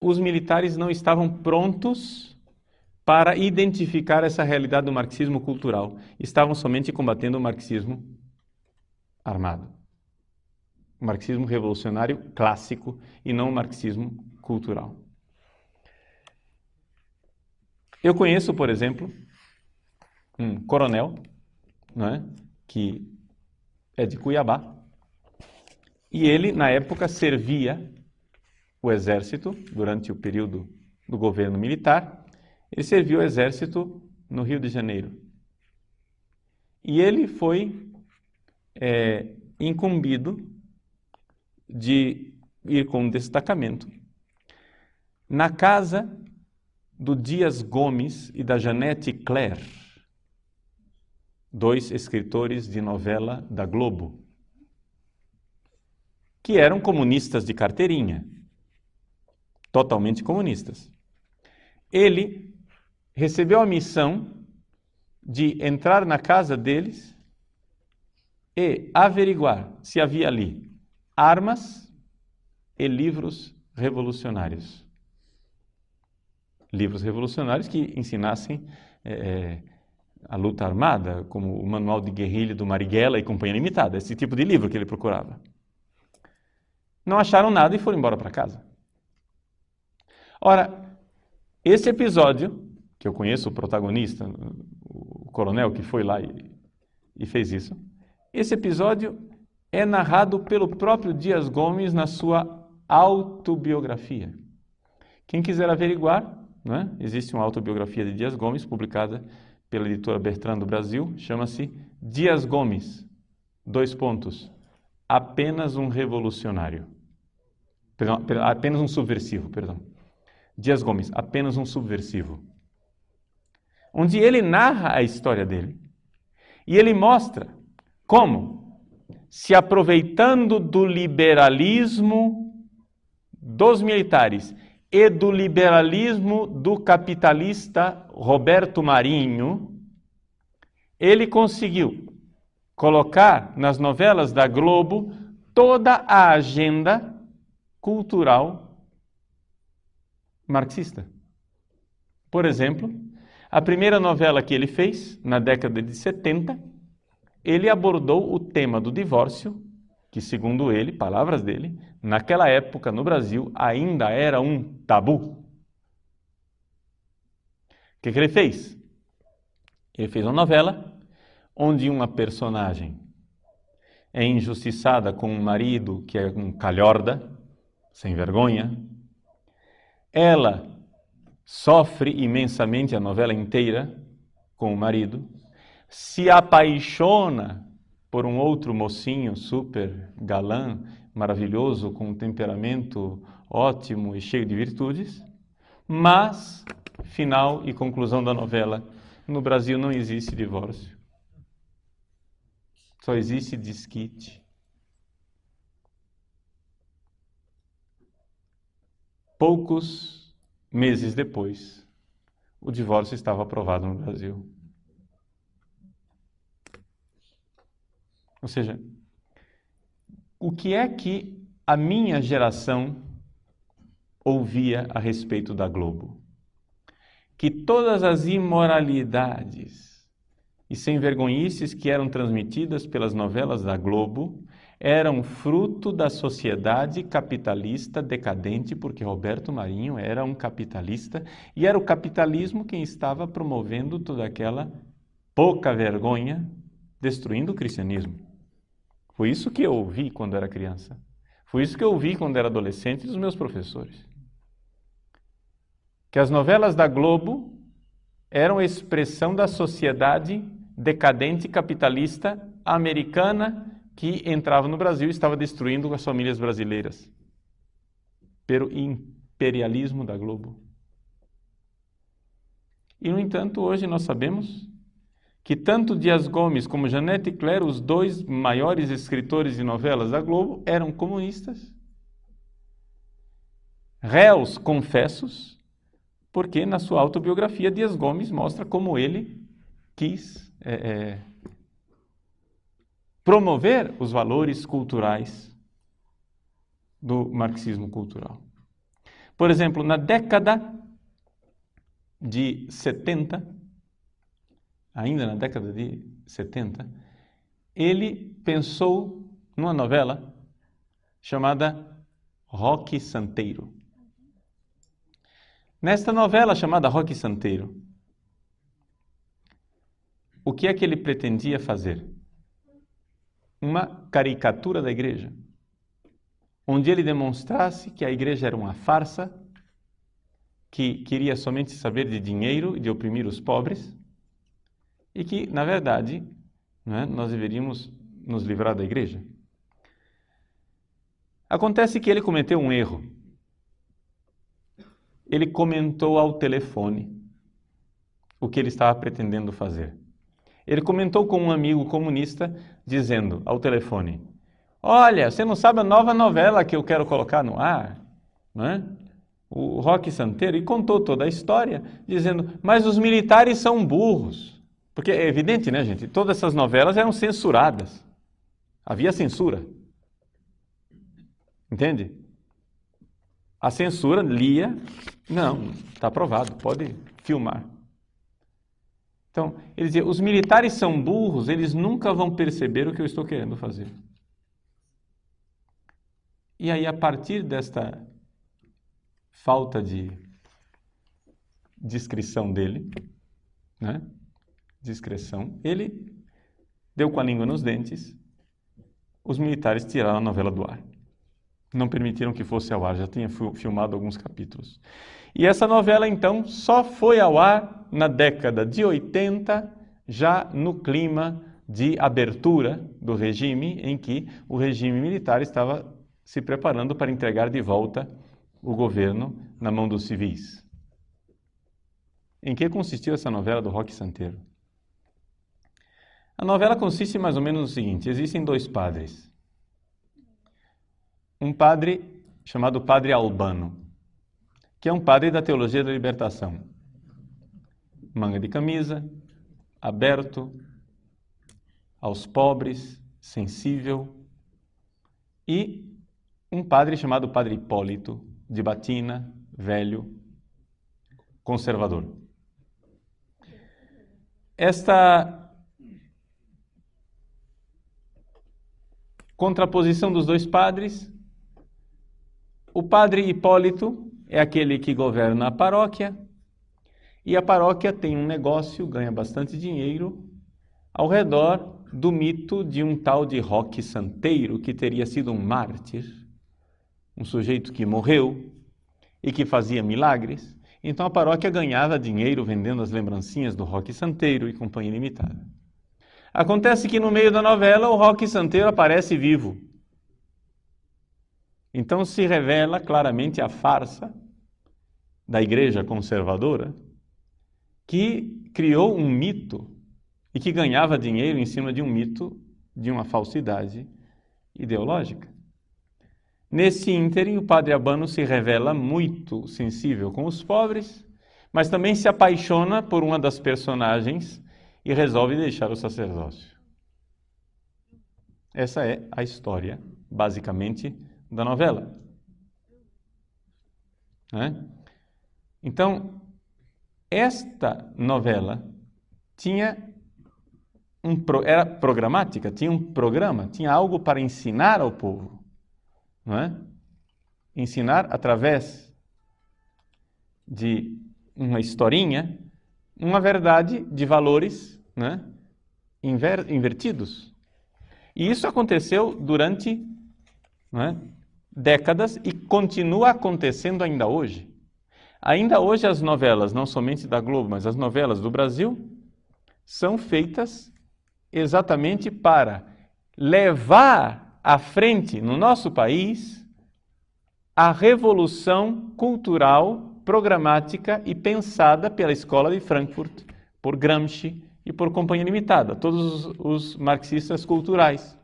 os militares não estavam prontos para identificar essa realidade do marxismo cultural. Estavam somente combatendo o marxismo armado. O marxismo revolucionário clássico e não o marxismo cultural. Eu conheço, por exemplo, um coronel, não é? Que é de Cuiabá, e ele, na época, servia o exército durante o período do governo militar. Ele serviu o exército no Rio de Janeiro. E ele foi incumbido de ir com um destacamento na casa do Dias Gomes e da Janete Claire, dois escritores de novela da Globo, que eram comunistas de carteirinha, totalmente comunistas. Ele recebeu a missão de entrar na casa deles e averiguar se havia ali armas e livros revolucionários. Livros revolucionários que ensinassem a luta armada, como o Manual de Guerrilha do Marighella e Companhia Limitada, esse tipo de livro que ele procurava. Não acharam nada e foram embora para casa. Ora, esse episódio, que eu conheço o protagonista, o coronel que foi lá e fez isso, esse episódio é narrado pelo próprio Dias Gomes na sua autobiografia. Quem quiser averiguar, né, existe uma autobiografia de Dias Gomes, publicada pela editora Bertrand do Brasil, chama-se Dias Gomes, : apenas um revolucionário. Apenas um subversivo, perdão. Dias Gomes, apenas um subversivo. Onde ele narra a história dele. E ele mostra como, se aproveitando do liberalismo dos militares e do liberalismo do capitalista Roberto Marinho, ele conseguiu colocar nas novelas da Globo toda a agenda cultural marxista. Por exemplo, a primeira novela que ele fez, na década de 70, ele abordou o tema do divórcio, que, segundo ele, palavras dele, naquela época no Brasil ainda era um tabu. O que ele fez? Ele fez uma novela onde uma personagem é injustiçada com um marido que é um calhorda, sem vergonha. Ela sofre imensamente a novela inteira com o marido, se apaixona por um outro mocinho super galã, maravilhoso, com um temperamento ótimo e cheio de virtudes, mas, final e conclusão da novela, no Brasil não existe divórcio. Só existe desquite. Poucos meses depois, o divórcio estava aprovado no Brasil. Ou seja, o que é que a minha geração ouvia a respeito da Globo? Que todas as imoralidades e sem-vergonhices que eram transmitidas pelas novelas da Globo eram fruto da sociedade capitalista decadente, porque Roberto Marinho era um capitalista e era o capitalismo quem estava promovendo toda aquela pouca vergonha, destruindo o cristianismo. Foi isso que eu ouvi quando era criança. Foi isso que eu ouvi quando era adolescente dos meus professores. Que as novelas da Globo eram expressão da sociedade decadente capitalista americana que entrava no Brasil e estava destruindo as famílias brasileiras pelo imperialismo da Globo. E, no entanto, hoje nós sabemos que tanto Dias Gomes como Janete Claire, os dois maiores escritores de novelas da Globo, eram comunistas, réus confessos, porque na sua autobiografia Dias Gomes mostra como ele quis promover os valores culturais do marxismo cultural. Por exemplo, na década de 70, ainda na década de 70, ele pensou numa novela chamada Roque Santeiro. Nesta novela chamada Roque Santeiro, o que é que ele pretendia fazer? Uma caricatura da igreja, onde ele demonstrasse que a igreja era uma farsa, que queria somente saber de dinheiro e de oprimir os pobres, e que, na verdade, nós deveríamos nos livrar da igreja. Acontece que ele cometeu um erro. Ele comentou ao telefone o que ele estava pretendendo fazer. Ele comentou com um amigo comunista, dizendo ao telefone: olha, você não sabe a nova novela que eu quero colocar no ar, não é? O Roque Santeiro, e contou toda a história, dizendo, mas os militares são burros. Porque é evidente, né, gente? Todas essas novelas eram censuradas. Havia censura. Entende? A censura lia, não, está aprovado, pode filmar. Então, ele dizia, os militares são burros, eles nunca vão perceber o que eu estou querendo fazer. E aí, a partir desta falta de discrição dele, né? Discreção, ele deu com a língua nos dentes, os militares tiraram a novela do ar. Não permitiram que fosse ao ar, já tinha filmado alguns capítulos. E essa novela, então, só foi ao ar na década de 80, já no clima de abertura do regime, em que o regime militar estava se preparando para entregar de volta o governo na mão dos civis. Em que consistiu essa novela do Roque Santeiro? A novela consiste mais ou menos no seguinte: existem dois padres. Um padre chamado Padre Albano, que é um padre da teologia da libertação. Manga de camisa, aberto, aos pobres, sensível. E um padre chamado Padre Hipólito, de batina, velho, conservador. Esta contraposição dos dois padres, o Padre Hipólito é aquele que governa a paróquia, e a paróquia tem um negócio, ganha bastante dinheiro, ao redor do mito de um tal de Roque Santeiro, que teria sido um mártir, um sujeito que morreu e que fazia milagres. Então a paróquia ganhava dinheiro vendendo as lembrancinhas do Roque Santeiro e companhia limitada. Acontece que no meio da novela o Roque Santeiro aparece vivo. Então se revela claramente a farsa da igreja conservadora, que criou um mito e que ganhava dinheiro em cima de um mito, de uma falsidade ideológica. Nesse ínterim, o Padre Albano se revela muito sensível com os pobres, mas também se apaixona por uma das personagens e resolve deixar o sacerdócio. Essa é a história, basicamente, da novela. Então, esta novela era programática, tinha um programa, tinha algo para ensinar ao povo. Não é? Ensinar através de uma historinha, uma verdade de valores, né? Invertidos. E isso aconteceu durante, não é, décadas e continua acontecendo ainda hoje. Ainda hoje as novelas, não somente da Globo, mas as novelas do Brasil, são feitas exatamente para levar à frente, no nosso país, a revolução cultural, programática e pensada pela Escola de Frankfurt, por Gramsci e por Companhia Limitada, todos os marxistas culturais.